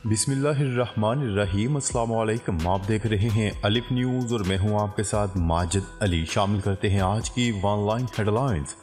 बिस्मिल्लाहिर्रहमानिर्रहीम। अस्सलाम वालेकुम। आप देख रहे हैं अलिफ न्यूज़ और मैं हूं आपके साथ माजिद अली। शामिल करते हैं आज की ऑनलाइन हेडलाइंस।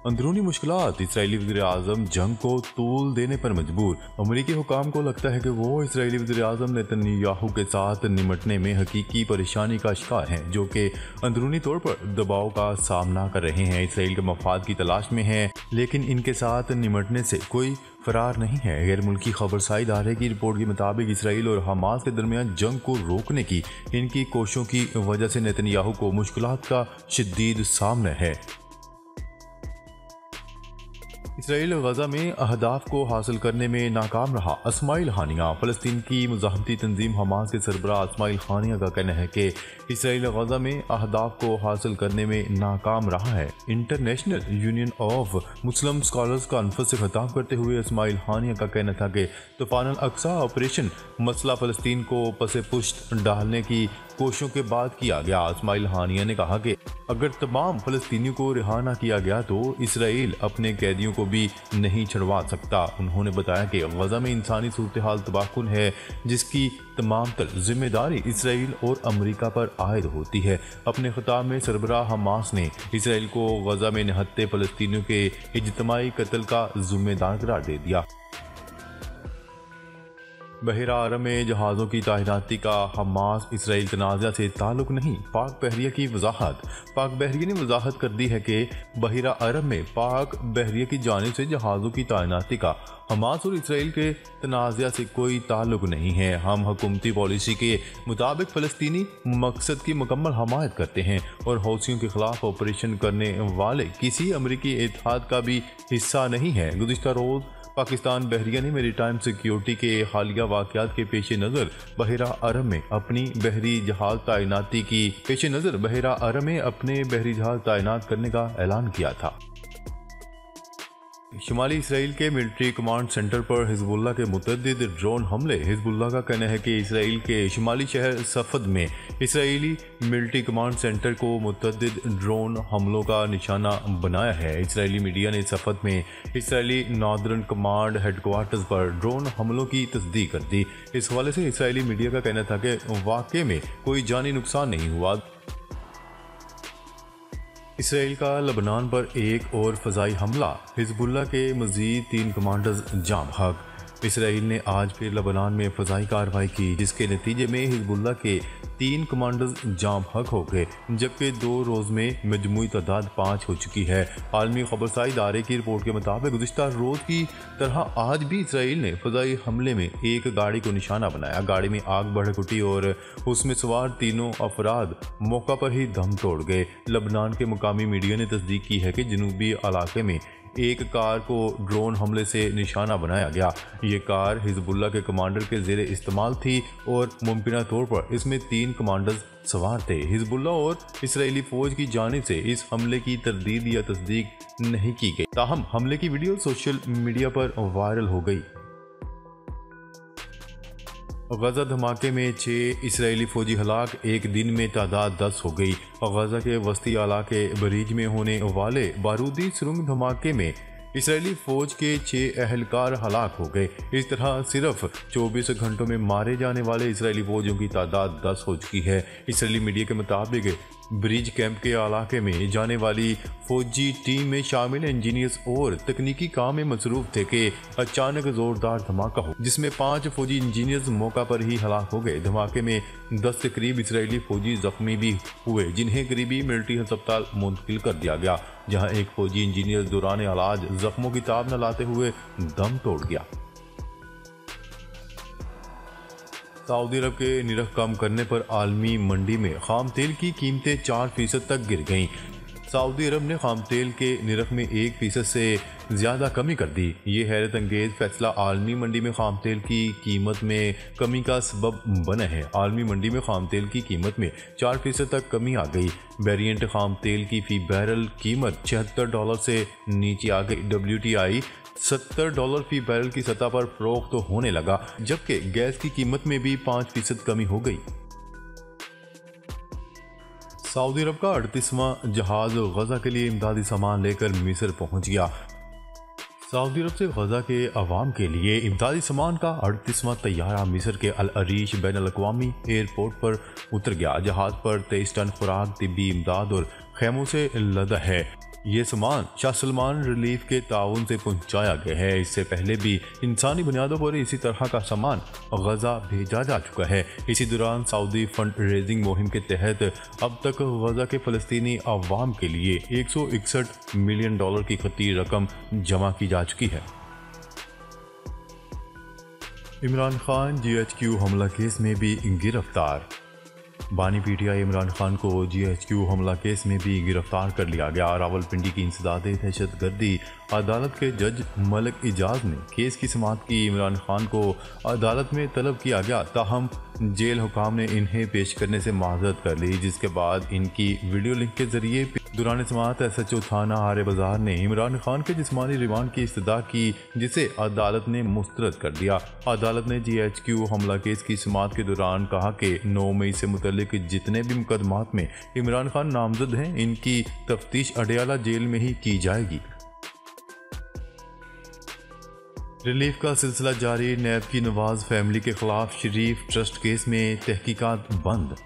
अंदरूनी मुश्किलात, इसराइली वज़ीर-ए-आज़म जंग को तूल देने पर मजबूर। अमरीकी हुकाम को लगता है कि वो इसराइली वज़ीर-ए-आज़म नेतन्याहू के साथ निमटने में हकीकी परेशानी का शिकार हैं, जो कि अंदरूनी तौर पर दबाव का सामना कर रहे हैं, इसराइल के मफाद की तलाश में हैं, लेकिन इनके साथ निमटने से कोई फरार नहीं है। गैर मुल्की खबरसार इदारे की रिपोर्ट के मुताबिक इसराइल और हमास के दरमियान जंग को रोकने की इनकी कोशिशों की वजह से नेतन्याहू को मुश्किलात का शदीद सामना है। इसराइल गजा में अहदाफ को हासिल करने में नाकाम रहा। इस्माइल हानिया, फ़लस्तीन की मुज़ाहमती तंजीम हमास के सरबराह इस्माइल हानिया का कहना है कि इसराइल गजा में अहदाफ को हासिल करने में नाकाम रहा है। International union of Muslim scholars conference से खिताब करते हुए इस्माइल हानिया का कहना था कि तूफ़ान अल-अक्सा ऑपरेशन मसला फ़लस्तीन को पसे पुश्त डालने की कोशिशों के बाद किया गया। इस्माइल हानिया ने कहा कि अगर तमाम फ़लस्तीनियों को रिहा न किया गया तो इसराइल अपने कैदियों को भी नहीं छुड़वा सकता। उन्होंने बताया कि गजा में इंसानी सूरत हाल तबाहकुन है, जिसकी तमाम तर जिम्मेदारी इसराइल और अमरीका पर आयद होती है। अपने खिताब में सरबराह हमास ने इसराइल को गजा में निहत्ते फ़लस्तीनियों के इज्तिमाई कत्ल का जिम्मेदार करार दे दिया। बहरा अरब में जहाज़ों की तैनाती का हमास इसराइल तनाज़ा से ताल्लुक़ नहीं। पाक बहरिया की वजाहत। पाक बहरिया ने वजाहत कर दी है कि बहरा अरब में पाक बहरिया की जानिब से जहाज़ों की तैनाती का हमास और इसराइल के तनाज़ा से कोई ताल्लुक़ नहीं है। हम हुकूमती पॉलिसी के मुताबिक फ़लस्तीनी मकसद की मुकम्मल हमायत करते हैं और हौसियों के खिलाफ ऑपरेशन करने वाले किसी अमरीकी इत्तेहाद का भी हिस्सा नहीं है। गुज़िश्ता रोज़ पाकिस्तान बहरिया ने मेरीटाइम सिक्योरिटी के हालिया वाक़यात के पेश नज़र बहरा अरब में अपनी बहरी जहाज़ तैनात करने का ऐलान किया था। शुमाली इसराइल के मिलिट्री कमांड सेंटर पर हिजबुल्लाह के मुतअद्दिद ड्रोन हमले। हिजबुल्लाह का कहना है कि इसराइल के शुमाली शहर सफद में इसराइली मिलिट्री कमांड सेंटर को मुतअद्दिद ड्रोन हमलों का निशाना बनाया है। इसराइली मीडिया ने सफद में इसराइली नॉर्दर्न कमांड हेडक्वार्टर्स पर ड्रोन हमलों की तस्दीक कर दी। इस हवाले से इसराइली मीडिया का कहना था कि वाक़े में कोई जानी नुकसान नहीं हुआ। इसराइल का लबनान पर एक और फ़ज़ाई हमला। हिजबुल्लाह के मज़ीद 3 कमांडर्स जाम हक। इसराइल ने आज फिर लबनान में फ़ज़ाई कार्रवाई की, जिसके नतीजे में हिजबुल्लाह के 3 कमांडर्स जाम हक हो गए, जबकि 2 रोज़ में मजमूई तादाद 5 हो चुकी है। आलमी खबरसार इदारे की रिपोर्ट के मुताबिक गुज़िश्ता रोज़ की तरह आज भी इसराइल ने फ़ज़ाई हमले में एक गाड़ी को निशाना बनाया। गाड़ी में आग भड़क उठी और उसमें सवार 3 अफराद मौका पर ही दम तोड़ गए। लबनान के मुकामी मीडिया ने तस्दीक की है कि जनूबी इलाके में एक कार को ड्रोन हमले से निशाना बनाया गया। ये कार हिजबुल्लाह के कमांडर के ज़ेरे इस्तेमाल थी और मुमकिन तौर पर इसमें 3 कमांडर्स सवार थे। हिजबुल्लाह और इसराइली फ़ौज की जानिब से इस हमले की तरदीद या तस्दीक नहीं की गई। ताहम हमले की वीडियो सोशल मीडिया पर वायरल हो गई। गजा धमाके में 6 इसराइली फ़ौजी हलाक, एक दिन में तादाद 10 हो गई। गजा के वस्ती इलाके बरीज में होने वाले बारूदी सुरंग धमाके में इसराइली फ़ौज के 6 अहलकार हलाक हो गए। इस तरह सिर्फ 24 घंटों में मारे जाने वाले इसराइली फ़ौजियों की तादाद 10 हो चुकी है। इसराइली मीडिया के मुताबिक ब्रिज कैंप के इलाके में जाने वाली फौजी टीम में शामिल इंजीनियर्स और तकनीकी काम में मसरूफ थे कि अचानक जोरदार धमाका हो, जिसमें 5 फौजी इंजीनियर्स मौका पर ही हलाक हो गए। धमाके में 10 के करीब इसराइली फौजी जख्मी भी हुए, जिन्हें करीबी मिलिट्री अस्पताल मुंतकिल कर दिया गया, जहां एक फौजी इंजीनियर दौरान इलाज जख्मों की ताब न लाते हुए दम तोड़ गया। सऊदी अरब के निरख कम करने पर आलमी मंडी में खाम तेल की कीमतें 4% तक गिर गईं। सऊदी अरब ने खाम तेल के निरख में 1% से ज़्यादा कमी कर दी। ये हैरत अंगेज़ फैसला आलमी मंडी में खाम तेल की कीमत में कमी का सबब बना है। आलमी मंडी में खाम तेल की कीमत में 4% तक कमी आ गई। वेरिएंट खाम तेल की फ़ी बैरल कीमत $76 से नीचे आ गई। WTI $70 फी बैरल की सतह पर फरोख्त होने लगा, जबकि गैस की कीमत में भी 5% कमी हो गई। सऊदी अरब का 38वां जहाज गजा के लिए इमदादी सामान लेकर मिस्र पहुंच गया। सऊदी अरब से गजा के अवाम के लिए इमदादी सामान का 38वां तैयारा मिस्र के अल अरीश बैन अल-अक़वामी एयरपोर्ट पर उतर गया। जहाज पर 23 टन खुराक, तिब्बी इमदाद और खैमों से लदा है। ये सामान शाह सलमान रिलीफ के ताउन से पहुंचाया गया है। इससे पहले भी इंसानी बुनियादों पर इसी तरह का सामान गजा भेजा जा चुका है। इसी दौरान सऊदी फंड रेजिंग मुहिम के तहत अब तक गजा के फ़लस्तीनी अवाम के लिए $161 मिलियन की खती रकम जमा की जा चुकी है। इमरान खान GHQ हमला केस में भी गिरफ्तार। बानी PTI इमरान खान को GHQ हमला केस में भी गिरफ्तार कर लिया गया। रावलपिंडी की इंसदादे दहशतगर्दी अदालत के जज मलिक इजाज ने केस की समाअत की। इमरान खान को अदालत में तलब किया गया, ताहम जेल हुकाम ने इन्हें पेश करने से माजरत कर ली, जिसके बाद इनकी वीडियो लिंक के जरिए दौरान समाअत SHO थाना आरे बाजार ने इमरान खान के जिस्मानी रिमांड की इस्तदा की, जिसे अदालत ने मुस्तरद कर दिया। अदालत ने GHQ हमला केस की समाअत के दौरान कहा कि 9 मई से मुतल्लिक जितने भी मुकदमात में इमरान खान नामजद हैं, इनकी तफ्तीश अडयाला जेल में ही की जाएगी। रिलीफ का सिलसिला जारी। नैब की नवाज फैमिली के खिलाफ शरीफ ट्रस्ट केस में तहकीकात बंद।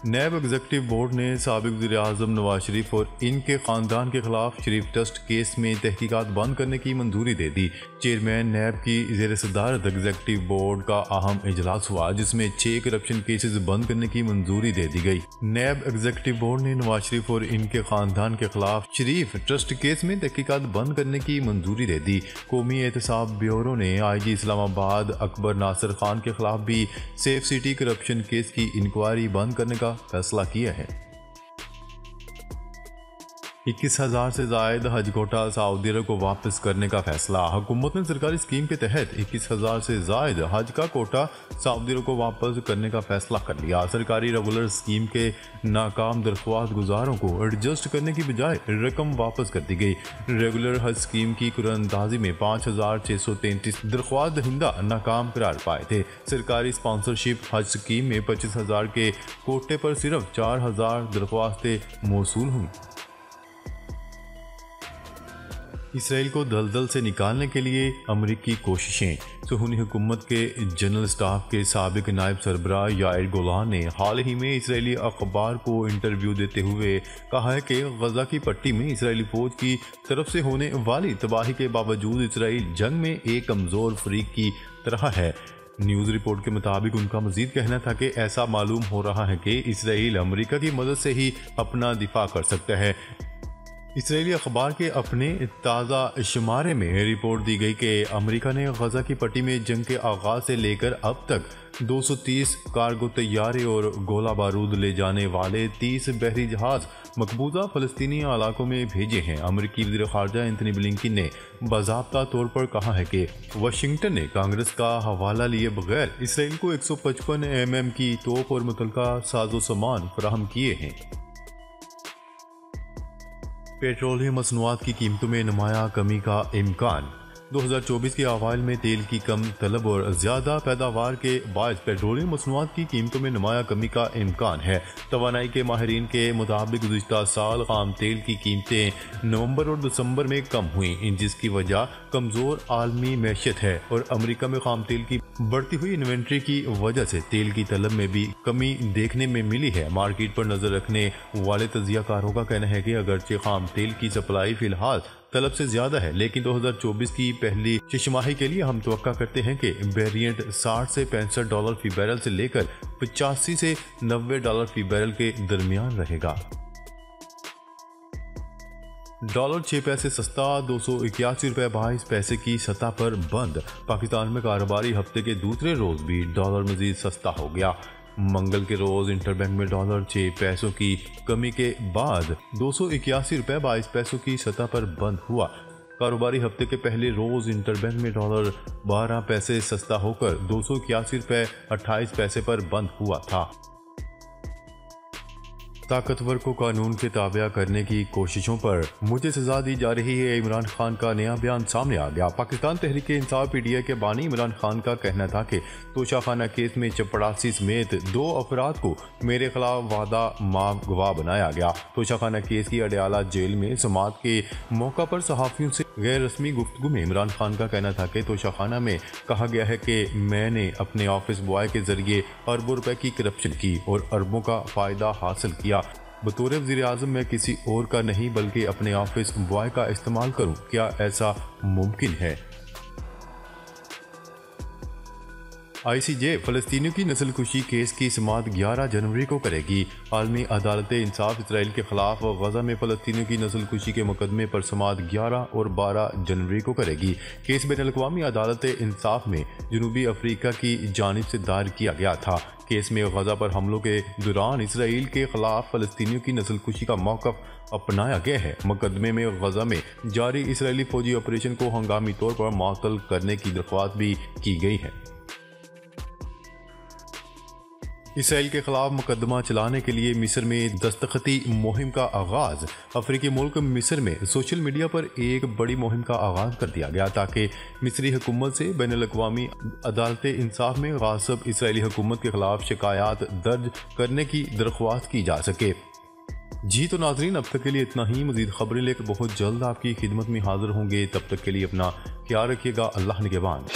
नैब एग्जीक्यूटिव बोर्ड ने साबिक वज़ीर-ए-आज़म नवाज शरीफ और इनके ख़ानदान के खिलाफ शरीफ ट्रस्ट केस में तहकीकात बंद करने की मंजूरी दे दी। चेयरमैन नैब की ज़ेर सदारत एग्जीक्यूटिव बोर्ड का अहम इजलास हुआ, जिसमें 6 करप्शन केसेस बंद करने की मंजूरी दे दी गई। नैब एग्जीक्यूटिव बोर्ड ने नवाज शरीफ और इनके ख़ानदान के खिलाफ शरीफ ट्रस्ट केस में तहकीकात बंद करने की मंजूरी दे दी। कौमी एहतसाब ब्यूरो ने IG इस्लामाबाद अकबर नासिर खान के खिलाफ भी सेफ सिटी करप्शन केस की इंक्वायरी बंद करने का फैसला किया है। 21,000 से जायद हज कोटा सऊदी अरब को वापस करने का फैसला। हुकूमत ने सरकारी स्कीम के तहत 21,000 से जायद हज का कोटा सऊदी अरब को वापस करने का फैसला कर लिया। सरकारी रेगुलर स्कीम के नाकाम दरख्वास्त गुजारों को एडजस्ट करने की बजाय रकम वापस कर दी गई। रेगुलर हज स्कीम की कुरानंदाजी में 5,633 दरख्वास्त दहिंदा नाकाम करार पाए थे। सरकारी स्पॉन्सरशिप हज स्कीम में 25,000 के कोटे पर सिर्फ 4,000 दरख्वास्तें मौसूल हुई। इसराइल को दलदल से निकालने के लिए अमरीकी कोशिशें। सुहूनी हुकूमत के जनरल स्टाफ के साबिक नायब सरबराह याइर गोलान ने हाल ही में इसराइली अखबार को इंटरव्यू देते हुए कहा है कि गजा की पट्टी में इसराइली फौज की तरफ से होने वाली तबाही के बावजूद इसराइल जंग में एक कमज़ोर फरीक की तरह है। न्यूज़ रिपोर्ट के मुताबिक उनका मजीद कहना था कि ऐसा मालूम हो रहा है कि इसराइल अमेरिका की मदद से ही अपना दिफा कर सकता है। इसराइली अखबार के अपने ताज़ा शुमारे में रिपोर्ट दी गई कि अमेरिका ने गजा की पट्टी में जंग के आगाज से लेकर अब तक 230 कार्गो तैयारे और गोला बारूद ले जाने वाले 30 बहरी जहाज मकबूजा फ़लस्तीनी इलाकों में भेजे हैं। अमेरिकी वज़ीर ख़ारजा एंथनी ब्लिंकन ने बाज़ाब्ता तौर पर कहा है कि वाशिंगटन ने कांग्रेस का हवाला लिए बगैर इसराइल को 155 mm की तोप और मुतल्लका साजो सामान फराहम किए हैं। पेट्रोलियम मसनूआत की कीमतों में नुमाया कमी का इम्कान। 2024 के अवाइल में तेल की कम तलब और ज़्यादा पैदावार के बायस पेट्रोलियम मसनूआत की कीमतों में नुमाया कमी का इम्कान है। तवानाई के माहिरीन के मुताबिक गुज़िश्ता साल खाम तेल की कीमतें नवंबर और दिसंबर में कम हुई, जिसकी वजह कमज़ोर आलमी मैशत है और अमेरिका में खाम तेल की बढ़ती हुई इन्वेंट्री की वजह से तेल की तलब में भी कमी देखने में मिली है। मार्केट पर नजर रखने वाले तजियाकारों का कहना है कि अगरचे खाम तेल की सप्लाई फिलहाल तलब से ज्यादा है, लेकिन 2024 की पहली छमाही के लिए हम तवक्का करते हैं कि वेरिएंट $60 से $65 फी बैरल से लेकर $85 से $90 फी बैरल के दरमियान रहेगा। डॉलर 6 पैसे सस्ता, 281 रुपये 22 पैसे की सतह पर बंद। पाकिस्तान में कारोबारी हफ्ते के दूसरे रोज भी डॉलर मजीद सस्ता हो गया। मंगल के रोज इंटरबैंक में डॉलर 6 पैसों की कमी के बाद 281 रुपये 22 पैसों की सतह पर बंद हुआ। कारोबारी हफ्ते के पहले रोज इंटरबैंक में डॉलर 12 पैसे सस्ता होकर 281 रुपये 28 पैसे पर बंद हुआ था। ताकतवर को कानून के ताबिया करने की कोशिशों पर मुझे सजा दी जा रही है। इमरान खान का नया बयान सामने आ गया। पाकिस्तान तहरीक इंसाफ पीटीआई के बानी इमरान खान का कहना था कि तोशाखाना केस में चपड़ासी समेत 2 अफराद को मेरे खिलाफ वादा माफ गवाह बनाया गया। तोशाखाना केस की अडयाला जेल में समाअत के मौका पर सहाफियों से गैर रस्मी गुफ्तगू में इमरान खान का कहना था कि तोशाखाना में कहा गया है कि मैंने अपने ऑफिस बॉय के जरिए अरबों रुपए की करप्शन की और अरबों का फायदा हासिल किया। बतौर वज़ीर-ए-आज़म मैं किसी और का नहीं बल्कि अपने ऑफिस बॉय का इस्तेमाल करूं, क्या ऐसा मुमकिन है? ICJ फ़लस्तीनियों की नस्लकुशी केस की समाअत 11 जनवरी को करेगी। आलमी अदालत इंसाफ इसराइल के खिलाफ गजा में फ़लस्तीनियों की नस्लकुशी के मुकदमे पर समाअत 11 और 12 जनवरी को करेगी। केस बैनुल-अक़वामी अदालत इंसाफ में जनूबी अफ्रीका की जानिब से दायर किया गया था। केस में गजा पर हमलों के दौरान इसराइल के खिलाफ फ़लस्तीनियों की नस्लकुशी का मौक़िफ़ अपनाया गया है। मुकदमे में गजा में जारी इसराइली फौजी ऑपरेशन को हंगामी तौर पर मुअत्तल करने की दरख्वास्त भी की गई है। इसराइल के खिलाफ मुकदमा चलाने के लिए मिस्र में दस्तखती मुहिम का आगाज़। अफ्रीकी मुल्क मिस्र में सोशल मीडिया पर एक बड़ी मुहिम का आगाज़ कर दिया गया ताकि मिस्री हुकूमत से बैनुल-अक़वामी अदालत इंसाफ में गासिब इसराइली हुकूमत के खिलाफ शिकायत दर्ज करने की दरख्वास्त की जा सके। जी तो नाजरीन, अब तक के लिए इतना ही। मज़ीद खबरें लेकर बहुत जल्द आपकी खिदमत में हाजिर होंगे। तब तक के लिए अपना ख्याल रखिएगा। अल्लाह निगहबान।